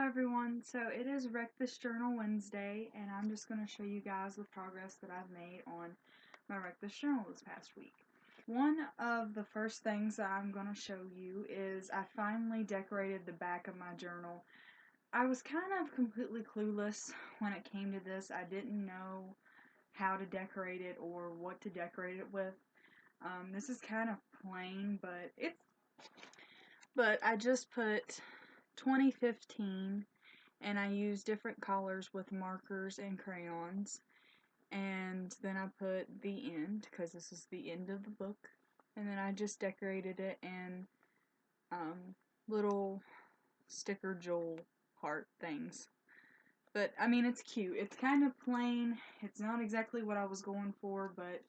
everyone, so it is Wreck This Journal Wednesday, and I'm just going to show you guys the progress that I've made on my Wreck This Journal this past week. One of the first things that I'm going to show you is I finally decorated the back of my journal. I was kind of completely clueless when it came to this. I didn't know how to decorate it or what to decorate it with. This is kind of plain, but I just put 2015 and I used different colors with markers and crayons, and then I put the end because this is the end of the book, and then I just decorated it in little sticker jewel heart things. But I mean, it's cute. It's kind of plain. It's not exactly what I was going for, but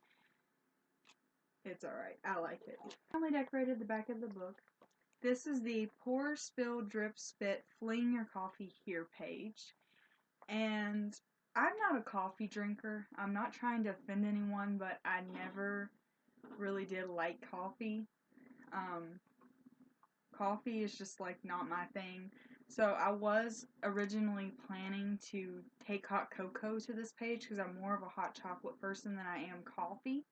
it's alright. I like it. I finally decorated the back of the book. This is the Pour, Spill, Drip, Spit, Fling Your Coffee Here page. And I'm not a coffee drinker. I'm not trying to offend anyone, but I never really did like coffee. Coffee is just like not my thing. So I was originally planning to take hot cocoa to this page because I'm more of a hot chocolate person than I am coffee.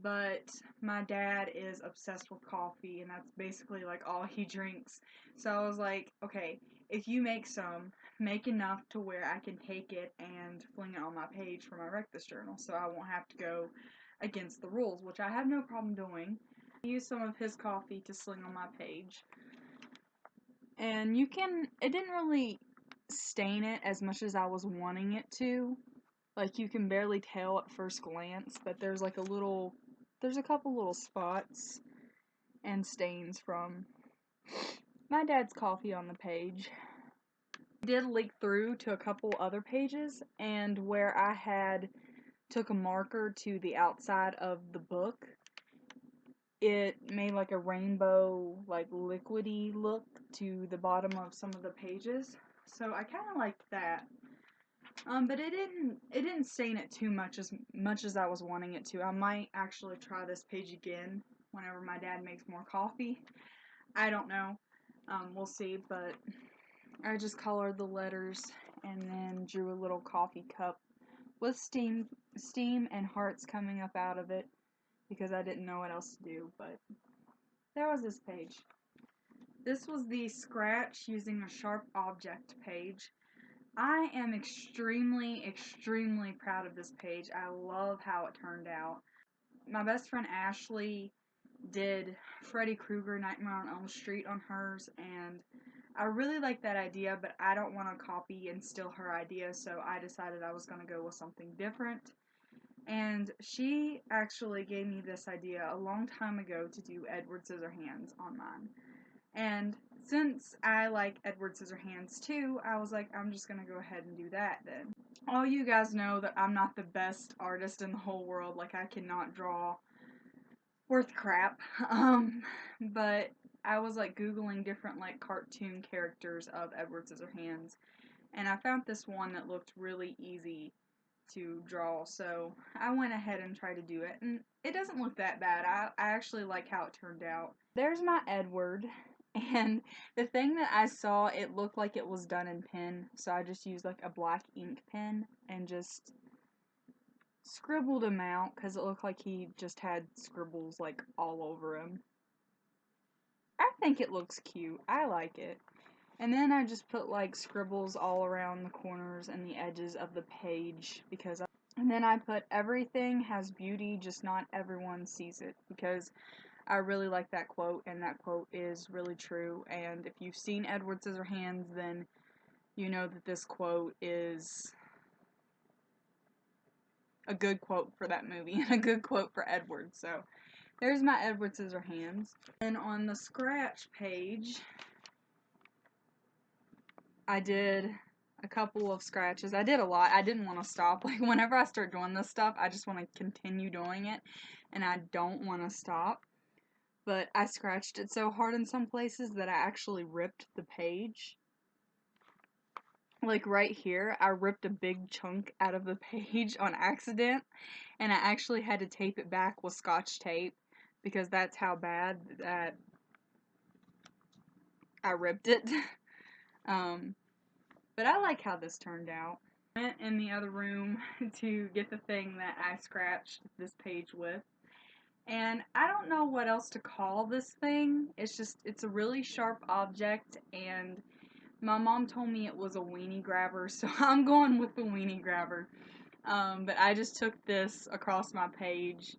But my dad is obsessed with coffee, and that's basically like all he drinks. So I was like, okay, if you make some, make enough to where I can take it and fling it on my page for my Wreck This Journal, so I won't have to go against the rules, which I have no problem doing. I used some of his coffee to sling on my page. And it didn't really stain it as much as I was wanting it to. Like, you can barely tell at first glance, but there's a couple little spots and stains from my dad's coffee on the page. It did leak through to a couple other pages, and where I had took a marker to the outside of the book, it made like a rainbow, like liquidy look to the bottom of some of the pages. So I kind of liked that. But it didn't stain it too much as I was wanting it to. I might actually try this page again whenever my dad makes more coffee. I don't know. We'll see, but I just colored the letters and then drew a little coffee cup with steam and hearts coming up out of it because I didn't know what else to do, but there was this page. This was the scratch using a sharp object page. I am extremely, extremely proud of this page. I love how it turned out. My best friend Ashley did Freddy Krueger Nightmare on Elm Street on hers, and I really like that idea, but I don't want to copy and steal her idea, so I decided I was going to go with something different. And she actually gave me this idea a long time ago to do Edward Scissorhands on mine. And since I like Edward Scissorhands too, I was like, I'm just going to go ahead and do that then. All you guys know that I'm not the best artist in the whole world. Like, I cannot draw worth crap. But I was like Googling different like cartoon characters of Edward Scissorhands, and I found this one that looked really easy to draw, so I went ahead and tried to do it, and it doesn't look that bad. I actually like how it turned out. There's my Edward, and the thing that I saw, it looked like it was done in pen, so I just used like a black ink pen and just scribbled him out because it looked like he just had scribbles like all over him. I think it looks cute. I like it. And then I just put like scribbles all around the corners and the edges of the page and then I put everything has beauty, just not everyone sees it, because I really like that quote, and that quote is really true. And if you've seen Edward Scissorhands, then you know that this quote is a good quote for that movie and a good quote for Edward. So there's my Edward Scissorhands. And on the scratch page, I did a couple of scratches. I did a lot. I didn't want to stop. Like, whenever I start doing this stuff, I just want to continue doing it, and I don't want to stop. But I scratched it so hard in some places that I actually ripped the page. Like right here, I ripped a big chunk out of the page on accident, and I actually had to tape it back with Scotch tape because that's how bad that I ripped it. But I like how this turned out. I went in the other room to get the thing that I scratched this page with. And I don't know what else to call this thing. It's a really sharp object, and my mom told me it was a weenie grabber, so I'm going with the weenie grabber. But I just took this across my page,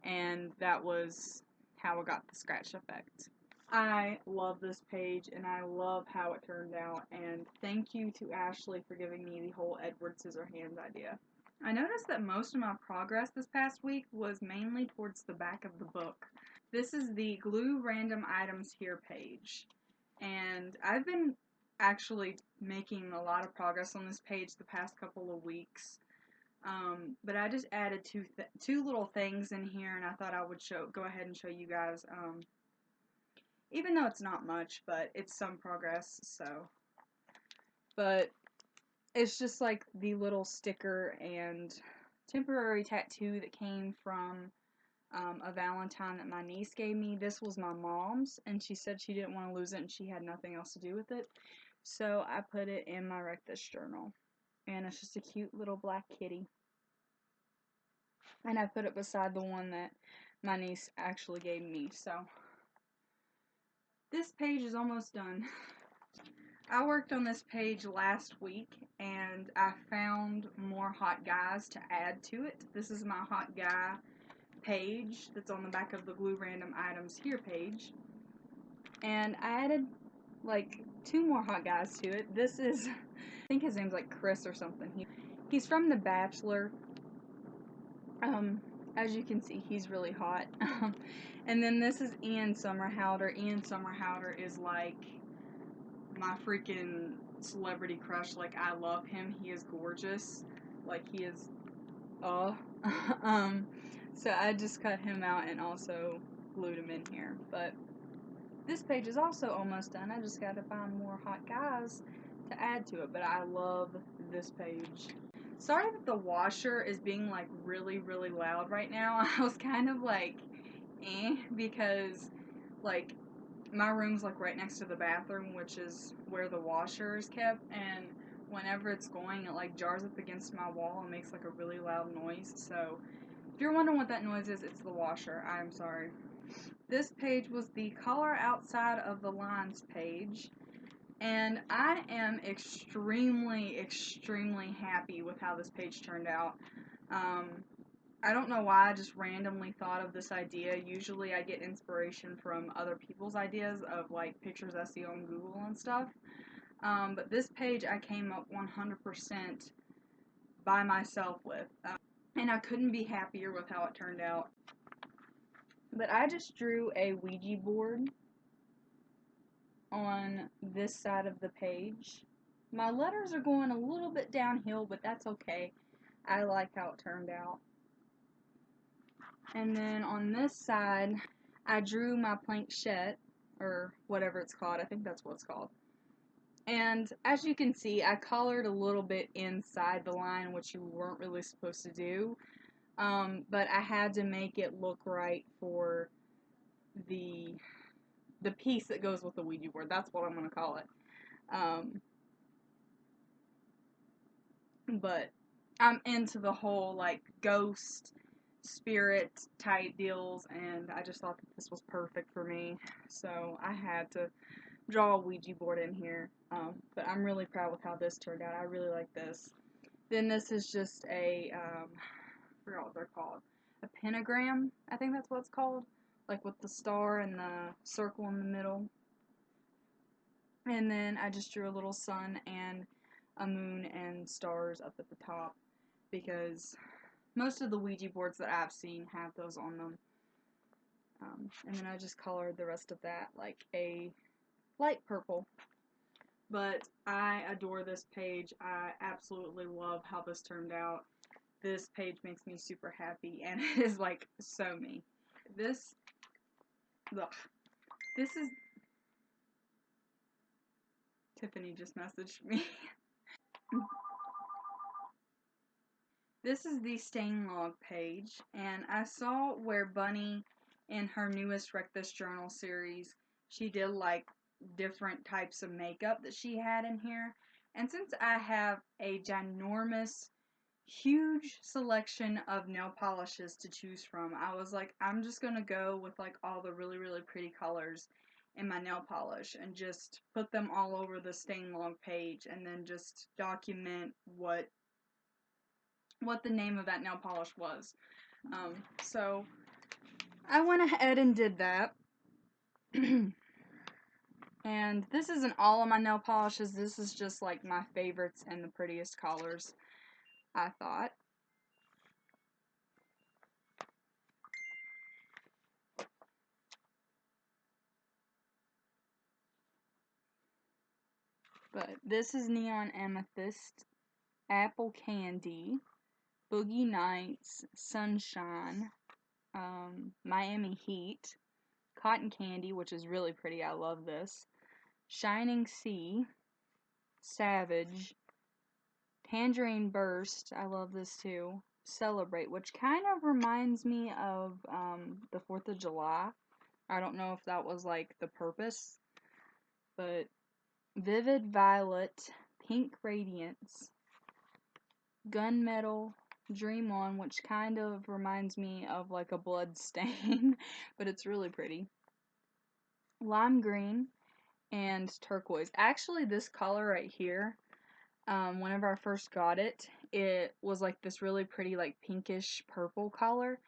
and that was how I got the scratch effect. I love this page, and I love how it turned out, and thank you to Ashley for giving me the whole Edward Scissorhands idea. I noticed that most of my progress this past week was mainly towards the back of the book. This is the Glue Random Items Here page, and I've been actually making a lot of progress on this page the past couple of weeks. But I just added two little things in here, and I thought I would go ahead and show you guys. Even though it's not much, but it's some progress. But it's just like the little sticker and temporary tattoo that came from a Valentine that my niece gave me. This was my mom's, and she said she didn't want to lose it, and she had nothing else to do with it. So I put it in my Wreck This journal, and it's just a cute little black kitty. And I put it beside the one that my niece actually gave me. So this page is almost done. I worked on this page last week, and I found more hot guys to add to it. This is my hot guy page that's on the back of the Glue Random Items Here page. And I added like 2 more hot guys to it. This is, I think his name's like Chris or something. He's from The Bachelor. As you can see, he's really hot. And then this is Ian Somerhalder. Ian Somerhalder is like my freaking celebrity crush. Like, I love him. He is gorgeous. Like, he is, so I just cut him out and also glued him in here. But this page is also almost done. I just gotta find more hot guys to add to it. But I love this page. Sorry that the washer is being like really, really loud right now. I was kind of like, because like my room's like right next to the bathroom, which is where the washer is kept, and whenever it's going, it like jars up against my wall and makes like a really loud noise. So if you're wondering what that noise is, it's the washer. I'm sorry. This page was the color outside of the lines page. And I am extremely, extremely happy with how this page turned out. I don't know why I just randomly thought of this idea. Usually I get inspiration from other people's ideas of like pictures I see on Google and stuff. But this page I came up 100% by myself with. And I couldn't be happier with how it turned out. But I just drew a Ouija board on this side of the page. My letters are going a little bit downhill, but that's okay. I like how it turned out. And then on this side, I drew my planchette, or whatever it's called. I think that's what it's called. And as you can see, I colored a little bit inside the line, which you weren't really supposed to do. But I had to make it look right for the piece that goes with the Ouija board. That's what I'm going to call it. But I'm into the whole like ghost spirit type deals, and I just thought that this was perfect for me, so I had to draw a Ouija board in here. But I'm really proud with how this turned out. I really like this. Then this is just a I forgot what they're called, a pentagram, I think that's what it's called, like with the star and the circle in the middle. And then I just drew a little sun and a moon and stars up at the top, because most of the Ouija boards that I've seen have those on them. And then I just colored the rest of that like a light purple. But I adore this page. I absolutely love how this turned out. This page makes me super happy, and it is like so me. This is Tiffany just messaged me. This is the stain log page, and I saw where Bunny, in her newest Wreck This Journal series, she did like different types of makeup that she had in here, And since I have a ginormous, huge selection of nail polishes to choose from, I was like, I'm just gonna go with like all the really, really pretty colors in my nail polish and just put them all over the stain log page and then just document what the name of that nail polish was. So I went ahead and did that. And this isn't all of my nail polishes, this is just like my favorites and the prettiest colors, I thought. But this is Neon Amethyst, Apple Candy, Boogie Nights, Sunshine, Miami Heat, Cotton Candy, which is really pretty, I love this, Shining Sea, Savage, Tangerine Burst, I love this too, Celebrate, which kind of reminds me of the 4th of July. I don't know if that was like the purpose, but Vivid Violet, Pink Radiance, Gunmetal, Dream On, which kind of reminds me of like a blood stain, but it's really pretty. Lime Green and Turquoise. Actually, this color right here, whenever I first got it, it was like this really pretty like pinkish purple color,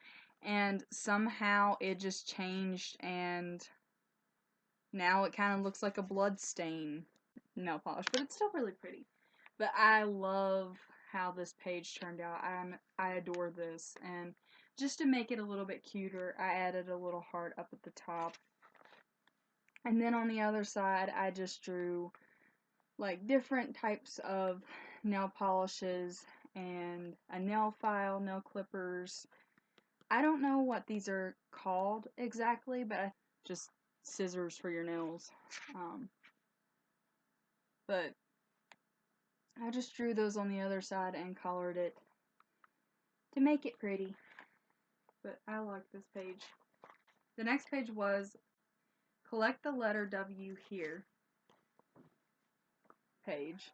and somehow it just changed and now it kind of looks like a blood stain nail polish, but it's still really pretty. But I love how this page turned out. I adore this, and just to make it a little bit cuter, I added a little heart up at the top. And then on the other side, I just drew like different types of nail polishes and a nail file, nail clippers. I don't know what these are called exactly, but just scissors for your nails. But I just drew those on the other side and colored it to make it pretty. But I like this page. The next page was Collect the Letter W Here page.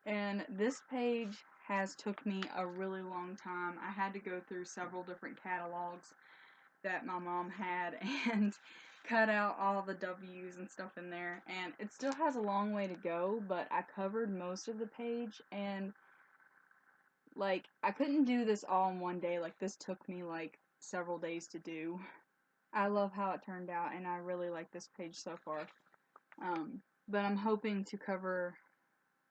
And this page has took me a really long time. I had to go through several different catalogs that my mom had and cut out all the W's and stuff in there. And it still has a long way to go, but I covered most of the page, and like, I couldn't do this all in one day. Like, this took me like several days to do. I love how it turned out, and I really like this page so far. But I'm hoping to cover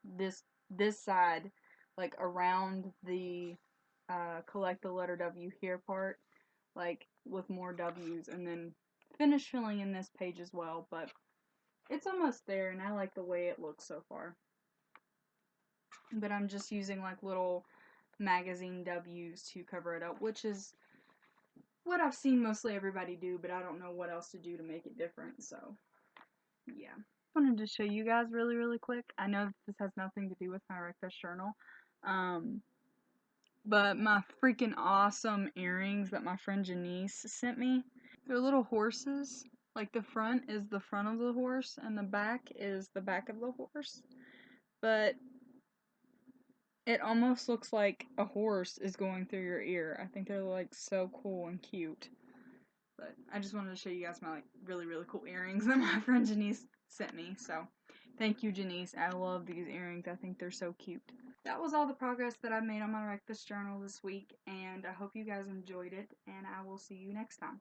this side, like around the collect the letter W here part, like with more W's, and then finish filling in this page as well. But it's almost there, and I like the way it looks so far. But I'm just using like little magazine W's to cover it up, which is what I've seen mostly everybody do, but I don't know what else to do to make it different, so yeah. I wanted to show you guys really, really quick. I know this has nothing to do with my Rectus journal, but my freaking awesome earrings that my friend Janice sent me, they're little horses. Like, the front is the front of the horse, and the back is the back of the horse, but it almost looks like a horse is going through your ear. I think they're like so cool and cute. But I just wanted to show you guys my like really, really cool earrings that my friend Janice sent me. So thank you, Janice. I love these earrings. I think they're so cute. That was all the progress that I made on my Rectus journal this week, and I hope you guys enjoyed it, and I will see you next time.